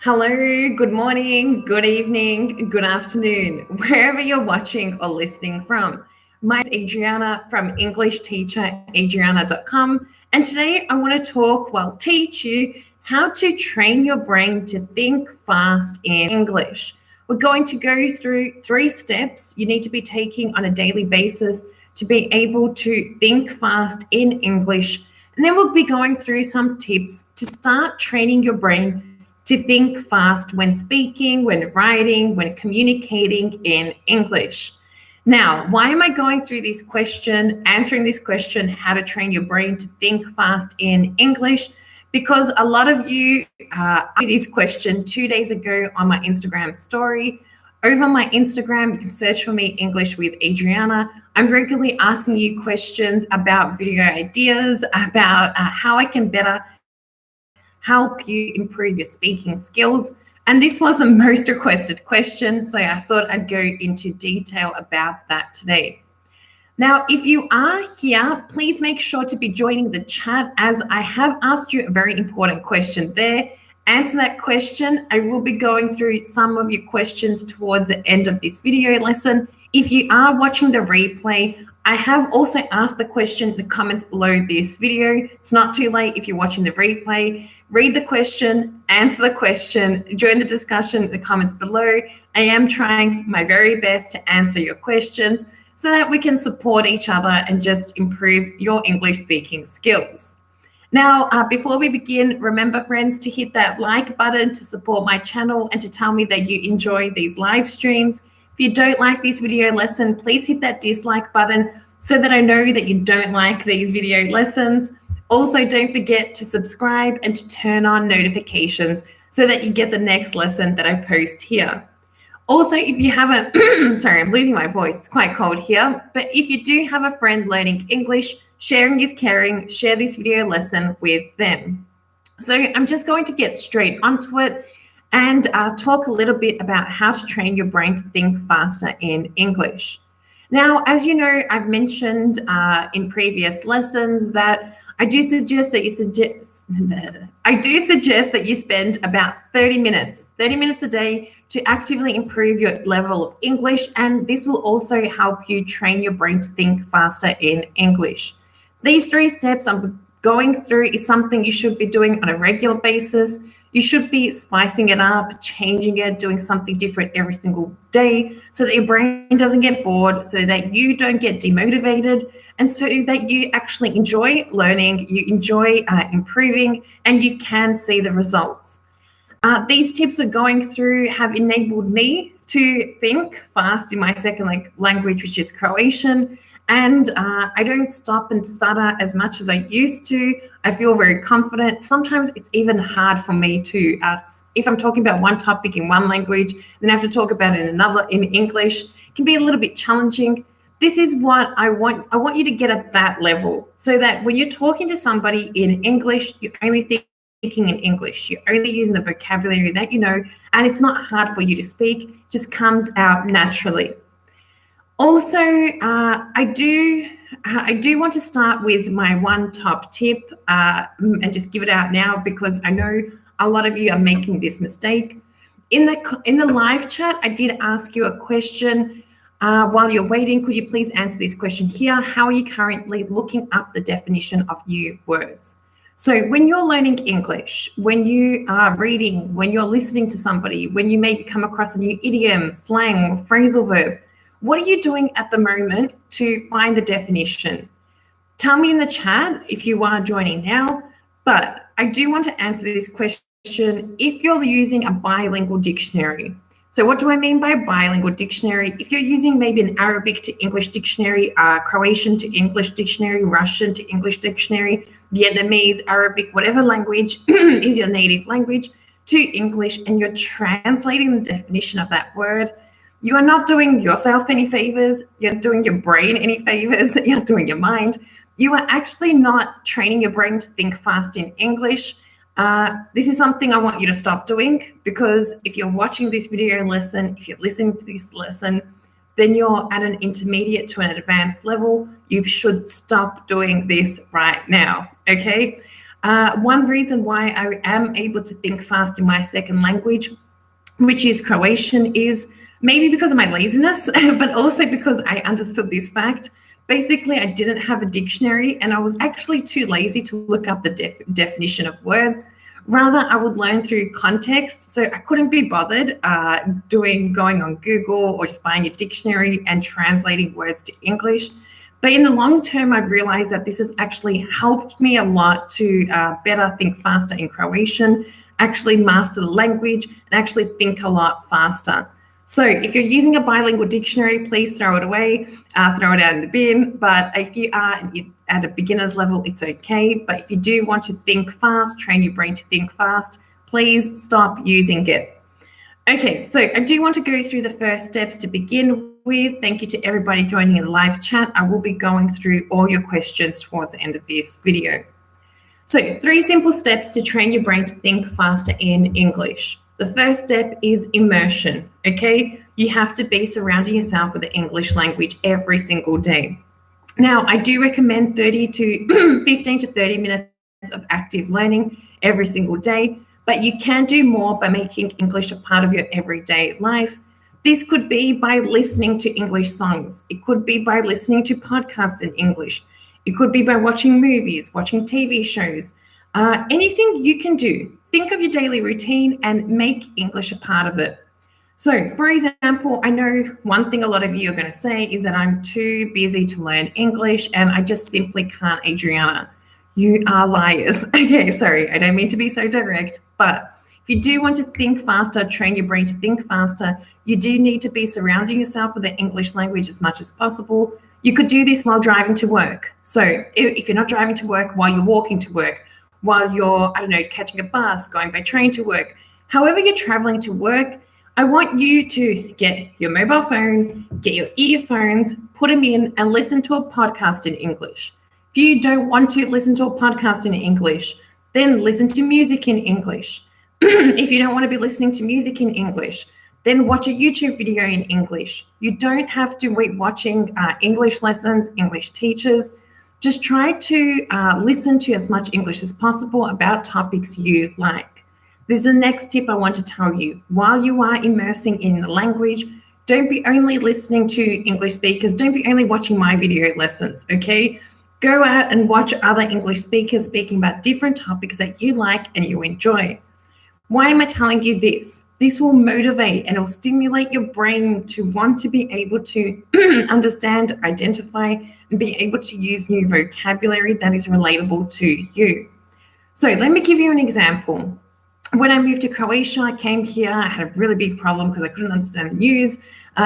Hello, good morning, good evening, good afternoon, wherever you're watching or listening from. My name is Adriana from EnglishTeacherAdriana.com, and today I want to teach you how to train your brain to think fast in English. We're going to go through 3 steps you need to be taking on a daily basis to be able to think fast in English. And then we'll be going through some tips to start training your brain to think fast when speaking, when writing, when communicating in English. Now, why am I going through answering this question, how to train your brain to think fast in English? Because a lot of you asked this question 2 days ago on my Instagram story. Over my Instagram, you can search for me, English with Adriana. I'm regularly asking you questions about video ideas, about how I can better help you improve your speaking skills. And this was the most requested question, so I thought I'd go into detail about that today. Now, if you are here, please make sure to be joining the chat as I have asked you a very important question there. Answer that question. I will be going through some of your questions towards the end of this video lesson. If you are watching the replay, I have also asked the question in the comments below this video. It's not too late if you're watching the replay. Read the question, answer the question, join the discussion in the comments below. I am trying my very best to answer your questions so that we can support each other and just improve your English speaking skills. Now, before we begin, remember, friends, to hit that like button to support my channel and to tell me that you enjoy these live streams. If you don't like this video lesson, please hit that dislike button so that I know that you don't like these video lessons. Also, don't forget to subscribe and to turn on notifications so that you get the next lesson that I post here. Also, if you have sorry, I'm losing my voice, it's quite cold here, but if you do have a friend learning English, sharing is caring, share this video lesson with them. So I'm just going to get straight onto it and talk a little bit about how to train your brain to think faster in English. Now, as you know, I've mentioned in previous lessons that I do suggest that you spend about 30 minutes a day to actively improve your level of English, and this will also help you train your brain to think faster in English. These 3 steps I'm going through is something you should be doing on a regular basis. You should be spicing it up, changing it, doing something different every single day so that your brain doesn't get bored, so that you don't get demotivated, and so that you actually enjoy learning, you enjoy improving, and you can see the results. These tips we're going through have enabled me to think fast in my second language, which is Croatian. And I don't stop and stutter as much as I used to. I feel very confident. Sometimes it's even hard for me to, if I'm talking about one topic in one language, then I have to talk about it in another in English. It can be a little bit challenging. This is what I want. I want you to get at that level so that when you're talking to somebody in English, you're only thinking in English. You're only using the vocabulary that you know, and it's not hard for you to speak. It just comes out naturally. Also, I do want to start with my one top tip and just give it out now because I know a lot of you are making this mistake. In the live chat, I did ask you a question. While you're waiting, could you please answer this question here? How are you currently looking up the definition of new words? So when you're learning English, when you are reading, when you're listening to somebody, when you maybe come across a new idiom, slang, phrasal verb, what are you doing at the moment to find the definition? Tell me in the chat if you are joining now, but I do want to answer this question if you're using a bilingual dictionary. So what do I mean by bilingual dictionary? If you're using maybe an Arabic to English dictionary, Croatian to English dictionary, Russian to English dictionary, Vietnamese, Arabic, whatever language is your native language to English, and you're translating the definition of that word, you are not doing yourself any favors. You're not doing your brain any favors. You're not doing your mind. You are actually not training your brain to think fast in English. This is something I want you to stop doing, because if you're watching this video lesson, if you're listening to this lesson, then you're at an intermediate to an advanced level. You should stop doing this right now, okay? One reason why I am able to think fast in my second language, which is Croatian, is maybe because of my laziness, but also because I understood this fact. Basically, I didn't have a dictionary and I was actually too lazy to look up the definition of words. Rather, I would learn through context. So I couldn't be bothered going on Google or just buying a dictionary and translating words to English. But in the long term, I've realized that this has actually helped me a lot to better think faster in Croatian, actually master the language, and actually think a lot faster. So if you're using a bilingual dictionary, please throw it away, throw it out in the bin. But if you are at a beginner's level, it's okay. But if you do want to think fast, train your brain to think fast, please stop using it. Okay, so I do want to go through the first steps to begin with. Thank you to everybody joining in the live chat. I will be going through all your questions towards the end of this video. So 3 simple steps to train your brain to think faster in English. The first step is immersion, okay? You have to be surrounding yourself with the English language every single day. Now, I do recommend 15 to 30 minutes of active learning every single day, but you can do more by making English a part of your everyday life. This could be by listening to English songs. It could be by listening to podcasts in English. It could be by watching movies, watching TV shows, anything you can do. Think of your daily routine and make English a part of it. So, for example, I know one thing a lot of you are going to say is that I'm too busy to learn English and I just simply can't, Adriana. You are liars. Okay, sorry, I don't mean to be so direct, but if you do want to think faster, train your brain to think faster, you do need to be surrounding yourself with the English language as much as possible. You could do this while driving to work. So if you're not driving to work, while you're walking to work, while you're, catching a bus, going by train to work, however you're traveling to work, I want you to get your mobile phone, get your earphones, put them in and listen to a podcast in English. If you don't want to listen to a podcast in English, then listen to music in English. If you don't want to be listening to music in English, then watch a YouTube video in English. You don't have to wait watching English lessons, English teachers. Just try to listen to as much English as possible about topics you like. This is the next tip I want to tell you. While you are immersing in the language, don't be only listening to English speakers. Don't be only watching my video lessons, okay? Go out and watch other English speakers speaking about different topics that you like and you enjoy. Why am I telling you this? This will motivate and it will stimulate your brain to want to be able to understand, identify, and be able to use new vocabulary that is relatable to you. So let me give you an example. When I moved to Croatia, I came here, I had a really big problem because I couldn't understand the news.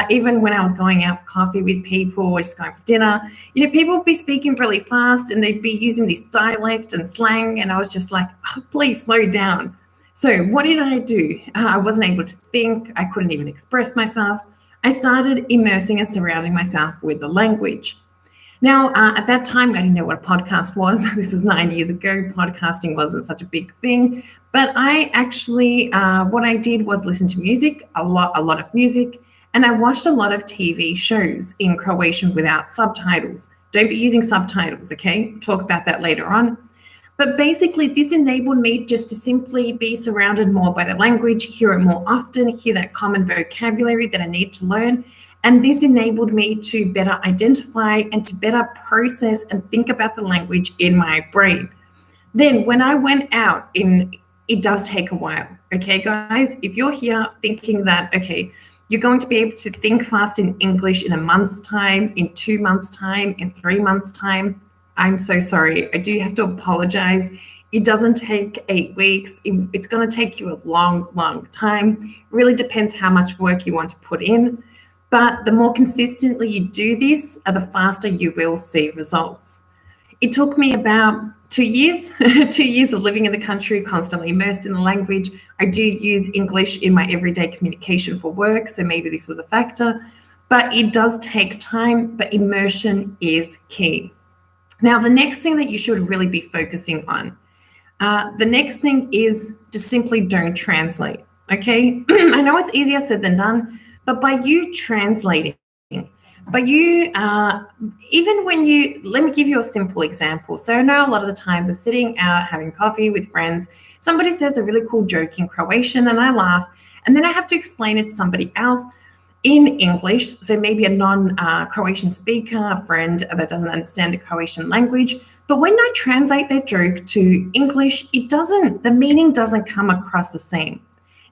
Even when I was going out for coffee with people or just going for dinner, people would be speaking really fast and they'd be using this dialect and slang. And I was just like, oh, please slow down. So what did I do? I wasn't able to think. I couldn't even express myself. I started immersing and surrounding myself with the language. Now, at that time, I didn't know what a podcast was. This was 9 years ago. Podcasting wasn't such a big thing. But I actually, what I did was listen to music, a lot of music, and I watched a lot of TV shows in Croatian without subtitles. Don't be using subtitles, okay? Talk about that later on. But basically, this enabled me just to simply be surrounded more by the language, hear it more often, hear that common vocabulary that I need to learn. And this enabled me to better identify and to better process and think about the language in my brain. Then when I went out, it does take a while. Okay, guys, if you're here thinking that, okay, you're going to be able to think fast in English in a month's time, in 2 months' time, in 3 months' time, I'm so sorry. I do have to apologize. It doesn't take 8 weeks. It's going to take you a long, long time. It really depends how much work you want to put in. But the more consistently you do this, the faster you will see results. It took me about 2 years, 2 years of living in the country, constantly immersed in the language. I do use English in my everyday communication for work, so maybe this was a factor. But it does take time, but immersion is key. Now, the next thing that you should really be focusing on, the next thing is just simply don't translate, okay? I know it's easier said than done, but by you translating, But even when let me give you a simple example. So I know a lot of the times I'm sitting out having coffee with friends, somebody says a really cool joke in Croatian and I laugh, and then I have to explain it to somebody else in English. So maybe a non-Croatian speaker, a friend that doesn't understand the Croatian language. But when I translate that joke to English, the meaning doesn't come across the same.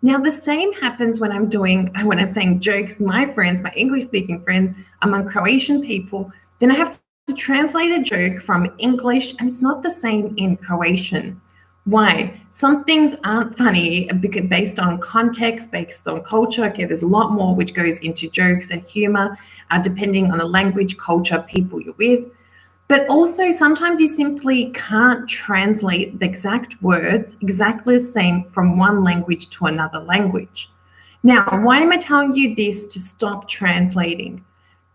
Now, the same happens when I'm saying jokes to my friends, my English speaking friends among Croatian people, then I have to translate a joke from English and it's not the same in Croatian. Why? Some things aren't funny based on context, based on culture. Okay, there's a lot more which goes into jokes and humor, depending on the language, culture, people you're with. But also sometimes you simply can't translate the exact words exactly the same from one language to another language. Now, why am I telling you this to stop translating?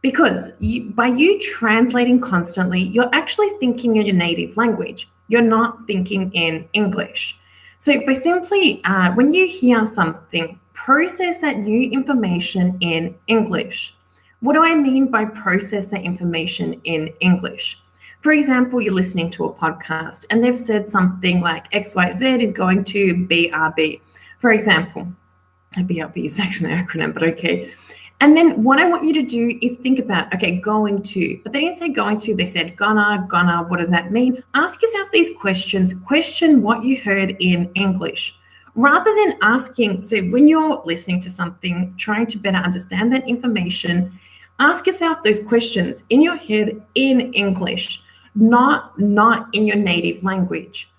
Because by you translating constantly, you're actually thinking in your native language. You're not thinking in English. So by simply, when you hear something, process that new information in English. What do I mean by process that information in English? For example, you're listening to a podcast and they've said something like XYZ is going to BRB. For example, BRB is actually an acronym, but okay. And then what I want you to do is think about, okay, going to, but they didn't say going to, they said gonna, what does that mean? Ask yourself these questions, question what you heard in English. Rather than asking, so when you're listening to something, trying to better understand that information, ask yourself those questions in your head in English, not in your native language.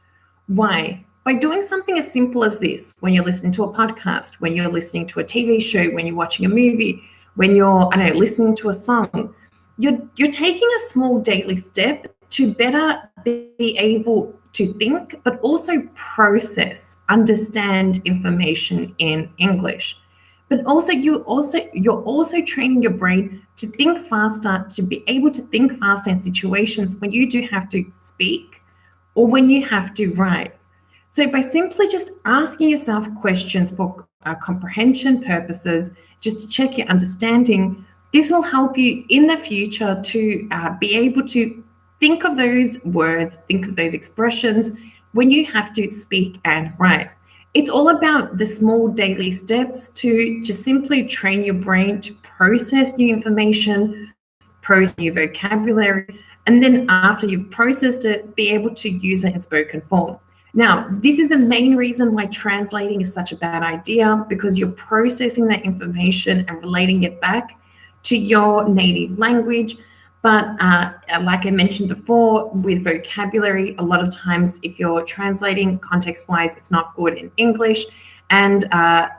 Why? By doing something as simple as this, when you're listening to a podcast, when you're listening to a TV show, when you're watching a movie, when you're, listening to a song, you're taking a small daily step to better be able to think, but also process, understand information in English. But also you're also training your brain to think faster, to be able to think faster in situations when you do have to speak or when you have to write. So by simply just asking yourself questions for comprehension purposes, just to check your understanding, this will help you in the future to be able to think of those words, think of those expressions when you have to speak and write. It's all about the small daily steps to just simply train your brain to process new information, process new vocabulary, and then after you've processed it, be able to use it in spoken form. Now, this is the main reason why translating is such a bad idea, because you're processing that information and relating it back to your native language. But like I mentioned before, with vocabulary, a lot of times if you're translating context-wise, it's not good in English. And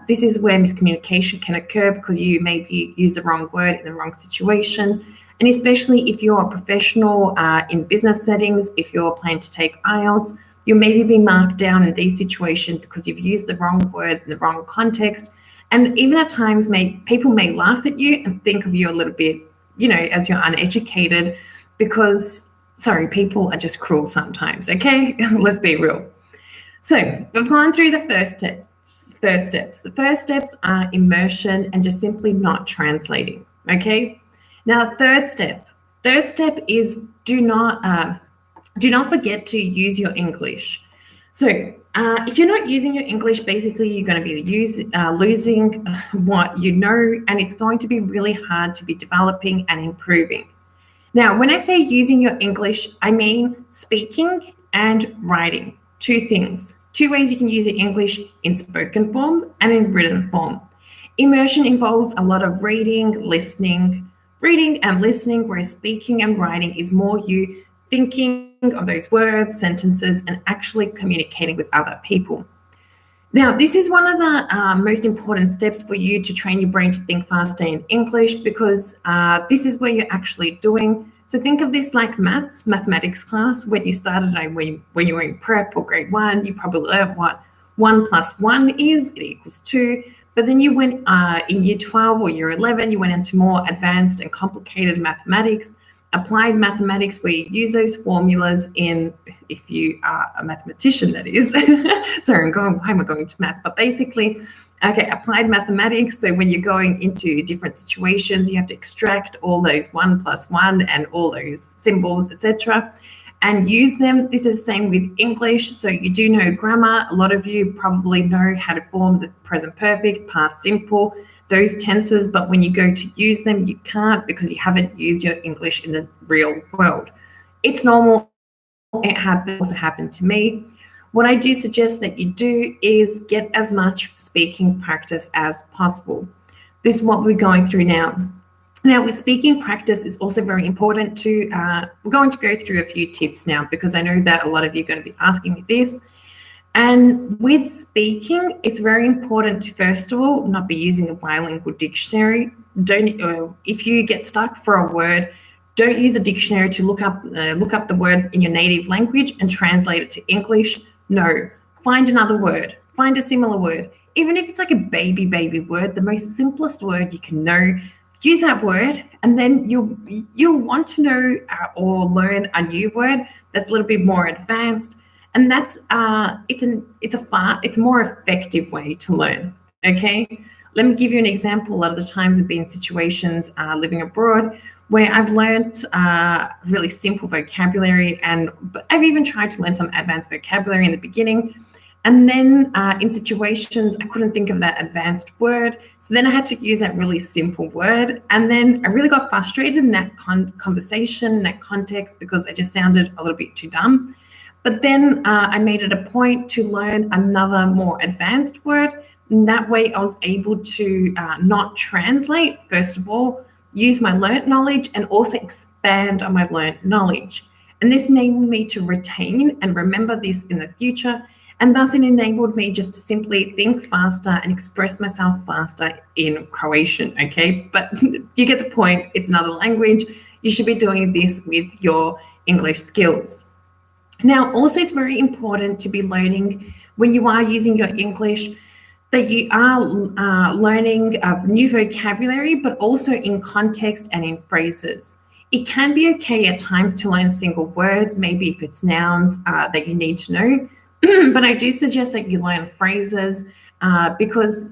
this is where miscommunication can occur because you maybe use the wrong word in the wrong situation. And especially if you're a professional in business settings, if you're planning to take IELTS, you're maybe being marked down in these situations because you've used the wrong word in the wrong context. And even at times, people may laugh at you and think of you a little bit, as you're uneducated because, people are just cruel sometimes, okay? Let's be real. So we've gone through the first steps. The first steps are immersion and just simply not translating, okay? Now, third step is do not forget to use your English. So if you're not using your English, basically you're going to be losing what you know, and it's going to be really hard to be developing and improving. Now, when I say using your English, I mean speaking and writing. Two things. Two ways you can use your English: in spoken form and in written form. Immersion involves a lot of reading and listening, whereas speaking and writing is more you thinking of those words, sentences, and actually communicating with other people. Now, this is one of the most important steps for you to train your brain to think faster in English, because this is where you're actually doing. So think of this like mathematics class. When you started, when you were in prep or grade 1, you probably learned what 1 + 1 is. It equals 2. But then you went in year 12 or year 11, you went into more advanced and complicated mathematics, applied mathematics, where you use those formulas if you are a mathematician, that is. Sorry, why am I going to math? But basically, Okay, applied mathematics. So when you're going into different situations, you have to extract all those 1 + 1 and all those symbols, etc., and use them. This is the same with English. So you do know grammar. A lot of you probably know how to form the present perfect, past simple, those tenses, but when you go to use them, you can't because you haven't used your English in the real world. It's normal. It also happened to me. What I do suggest that you do is get as much speaking practice as possible. This is what we're going through now. Now, with speaking practice, it's also very important to, we're going to go through a few tips now because I know that a lot of you are going to be asking me this. And with speaking, it's very important to, first of all, not be using a bilingual dictionary. If you get stuck for a word, don't use a dictionary to look up the word in your native language and translate it to English. No, find another word, find a similar word. Even if it's like a baby word, the most simplest word you can know, use that word, and then you'll want to know or learn a new word that's a little bit more advanced. And that's it's a more effective way to learn. Okay, let me give you an example. A lot of the times I've been in situations living abroad where I've learned really simple vocabulary, and I've even tried to learn some advanced vocabulary in the beginning. And then in situations, I couldn't think of that advanced word. So then I had to use that really simple word. And then I really got frustrated in that conversation, in that context, because I just sounded a little bit too dumb. But then I made it a point to learn another more advanced word. And that way I was able to not translate, first of all, use my learnt knowledge and also expand on my learnt knowledge. And this enabled me to retain and remember this in the future. And thus it enabled me just to simply think faster and express myself faster in Croatian, okay? But you get the point, it's another language. You should be doing this with your English skills. Now, also it's very important to be learning when you are using your English that you are learning new vocabulary, but also in context and in phrases. It can be okay at times to learn single words, maybe if it's nouns that you need to know, but I do suggest that you learn phrases because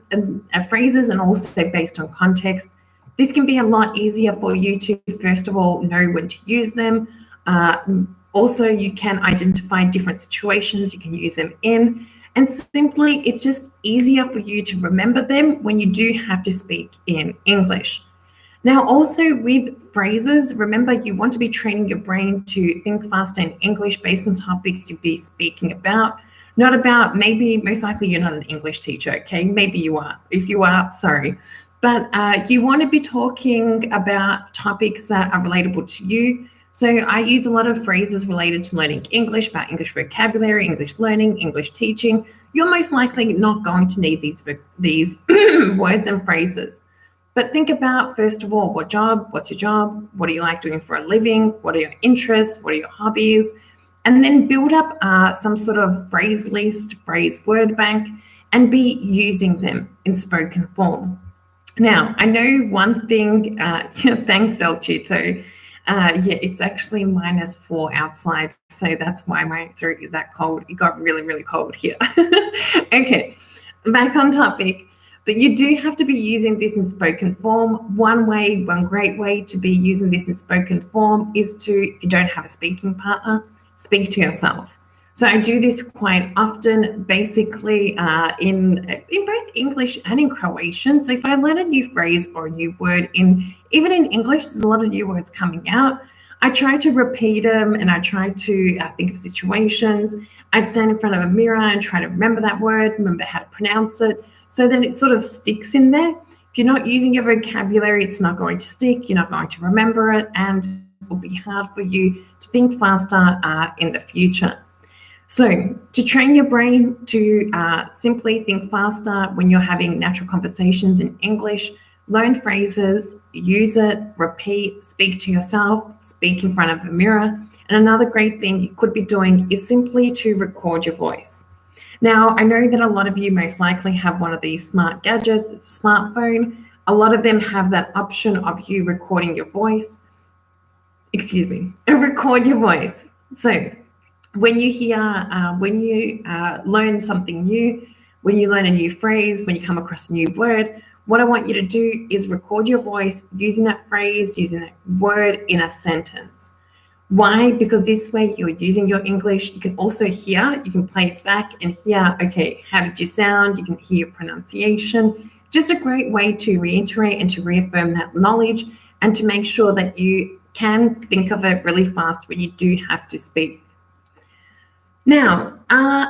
phrases and also based on context, this can be a lot easier for you to, first of all, know when to use them. Also, you can identify different situations you can use them in. And simply, it's just easier for you to remember them when you do have to speak in English. Now, also with phrases, remember you want to be training your brain to think faster in English based on topics to be speaking about, not about most likely you're not an English teacher, okay? Maybe you are. If you are, sorry. But you want to be talking about topics that are relatable to you. So I use a lot of phrases related to learning English, about English vocabulary, English learning, English teaching. You're most likely not going to need these words and phrases. But think about, first of all, what's your job? What do you like doing for a living? What are your interests? What are your hobbies? And then build up some sort of phrase list, phrase word bank, and be using them in spoken form. Now, I know one thing, thanks, El Chito. Yeah, it's actually -4 outside, so that's why my throat is that cold. It got really, really cold here. Okay, back on topic. But you do have to be using this in spoken form. One great way to be using this in spoken form is to, if you don't have a speaking partner, speak to yourself. So I do this quite often, basically in both English and in Croatian. So if I learn a new phrase or a new word even in English, there's a lot of new words coming out. I try to repeat them and I try to think of situations. I'd stand in front of a mirror and try to remember that word, remember how to pronounce it. So then it sort of sticks in there. If you're not using your vocabulary, it's not going to stick. You're not going to remember it, and it will be hard for you to think faster in the future. So to train your brain to simply think faster when you're having natural conversations in English, learn phrases, use it, repeat, speak to yourself, speak in front of a mirror. And another great thing you could be doing is simply to record your voice. Now, I know that a lot of you most likely have one of these smart gadgets, it's a smartphone. A lot of them have that option of you recording your voice. Record your voice. So when you learn something new, when you learn a new phrase, when you come across a new word, what I want you to do is record your voice using that phrase, using that word in a sentence. Why? Because this way you're using your English. You can also hear, you can play it back and hear, okay, how did you sound? You can hear your pronunciation. Just a great way to reiterate and to reaffirm that knowledge and to make sure that you can think of it really fast when you do have to speak. Now,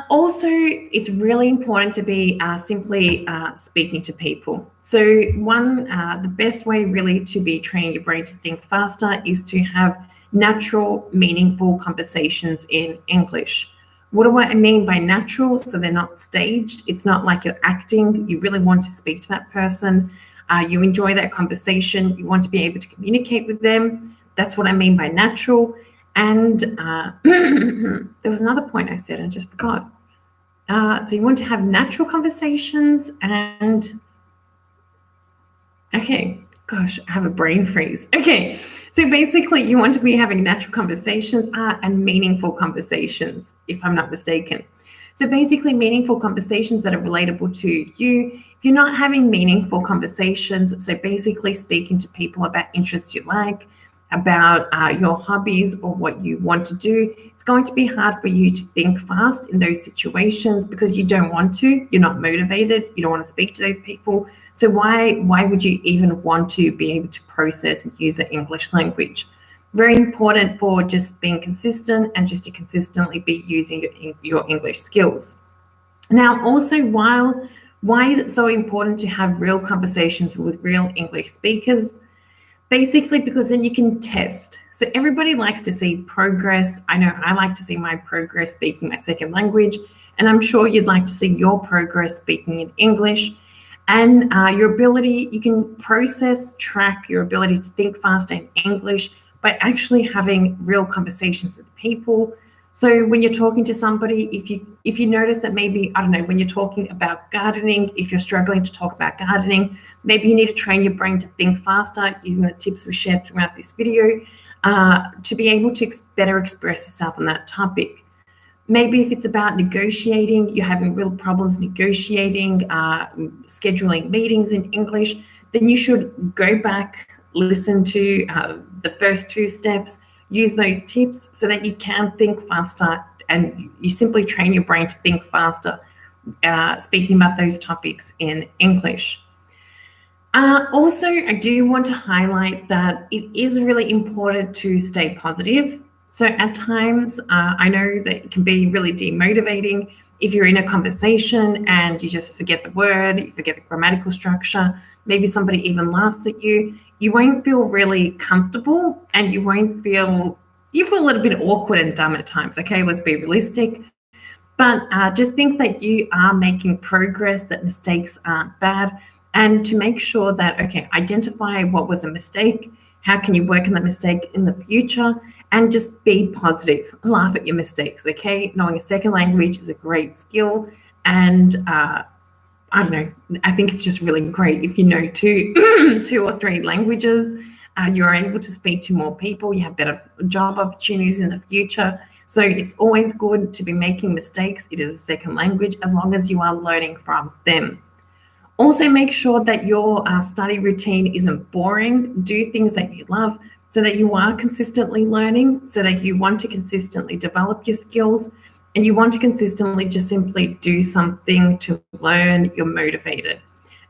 also, it's really important to be simply speaking to people. So the best way really to be training your brain to think faster is to have natural, meaningful conversations in English. What do I mean by natural? So they're not staged. It's not like you're acting. You really want to speak to that person. You enjoy that conversation. You want to be able to communicate with them. That's what I mean by natural. And there was another point I said, I just forgot. So you want to have natural conversations and, okay, gosh, I have a brain freeze. Okay, so basically you want to be having natural conversations and meaningful conversations, if I'm not mistaken. So basically meaningful conversations that are relatable to you. If you're not having meaningful conversations, so basically speaking to people about interests you like, about your hobbies or what you want to do, it's going to be hard for you to think fast in those situations because you don't want to, you're not motivated, you don't want to speak to those people. So why would you even want to be able to process and use the English language? Very important for just being consistent and just to consistently be using your English skills. Now, also, why is it so important to have real conversations with real English speakers? Basically, because then you can test. So everybody likes to see progress. I know I like to see my progress speaking my second language, and I'm sure you'd like to see your progress speaking in English. And your ability, you can process, track your ability to think faster in English by actually having real conversations with people. So when you're talking to somebody, if you notice that maybe, I don't know, when you're talking about gardening, if you're struggling to talk about gardening, maybe you need to train your brain to think faster using the tips we shared throughout this video to be able to better express yourself on that topic. Maybe if it's about negotiating, you're having real problems negotiating, scheduling meetings in English, then you should go back, listen to the first two steps, use those tips so that you can think faster and you simply train your brain to think faster speaking about those topics in English. Also, I do want to highlight that it is really important to stay positive. So at times, I know that it can be really demotivating if you're in a conversation and you just forget the word, you forget the grammatical structure, maybe somebody even laughs at you. You won't feel really comfortable and you feel a little bit awkward and dumb at times. Okay, let's be realistic. But just think that you are making progress, that mistakes aren't bad, and to make sure that, okay, identify what was a mistake, how can you work on that mistake in the future, and just be positive, laugh at your mistakes, okay? Knowing a second language is a great skill, and I don't know, I think it's just really great if you know two or three languages, you're able to speak to more people, you have better job opportunities in the future. So it's always good to be making mistakes. It is a second language as long as you are learning from them. Also make sure that your study routine isn't boring. Do things that you love so that you are consistently learning, so that you want to consistently develop your skills and you want to consistently just simply do something to learn, you're motivated.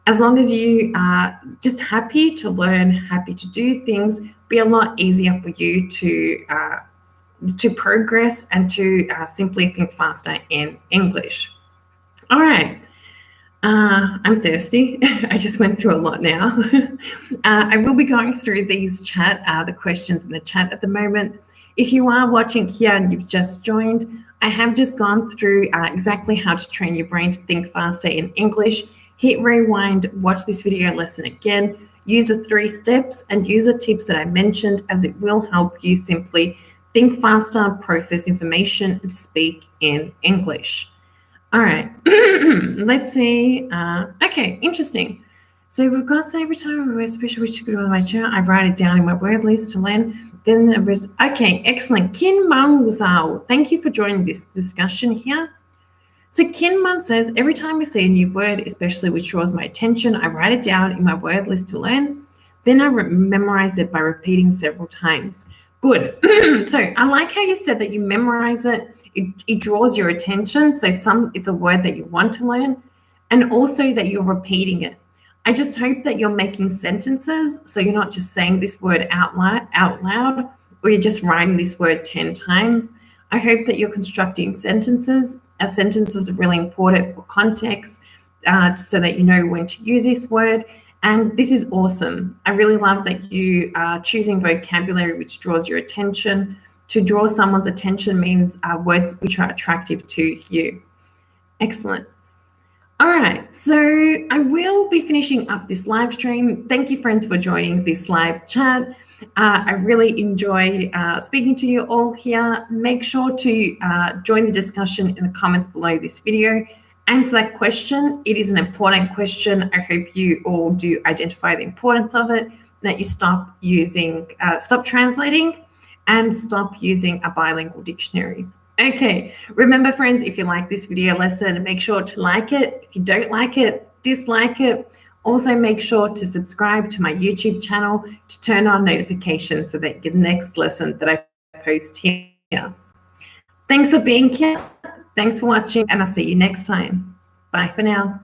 As long as you are just happy to learn, happy to do things, it'll be a lot easier for you to progress and to simply think faster in English. All right. I'm thirsty. I just went through a lot now. I will be going through these the questions in the chat at the moment. If you are watching here and you've just joined, I have just gone through exactly how to train your brain to think faster in English. Hit rewind, watch this video lesson again, use the 3 steps and use the tips that I mentioned, as it will help you simply think faster, process information, and speak in English. All right, let's see. Okay, interesting. So we've got say every time I especially wish to go on my channel, I write it down in my word list to learn. Then there is, okay, excellent. Kin Mang Wuzao, thank you for joining this discussion here. So Kinman says, every time I see a new word, especially which draws my attention, I write it down in my word list to learn. Then I memorize it by repeating several times. Good. So I like how you said that you memorize it. It draws your attention. So it's a word that you want to learn, and also that you're repeating it. I just hope that you're making sentences, so you're not just saying this word out loud, or you're just writing this word 10 times. I hope that you're constructing sentences. Our sentences are really important for context, so that you know when to use this word. And this is awesome. I really love that you are choosing vocabulary which draws your attention. To draw someone's attention means words which are attractive to you. Excellent. All right, so I will be finishing up this live stream. Thank you, friends, for joining this live chat. I really enjoy speaking to you all here. Make sure to join the discussion in the comments below this video. Answer that question. It is an important question. I hope you all do identify the importance of it, that you stop translating and stop using a bilingual dictionary. Okay, remember, friends, if you like this video lesson, make sure to like it. If you don't like it, dislike it. Also, make sure to subscribe to my YouTube channel to turn on notifications so that you get the next lesson that I post here. Thanks for being here. Thanks for watching, and I'll see you next time. Bye for now.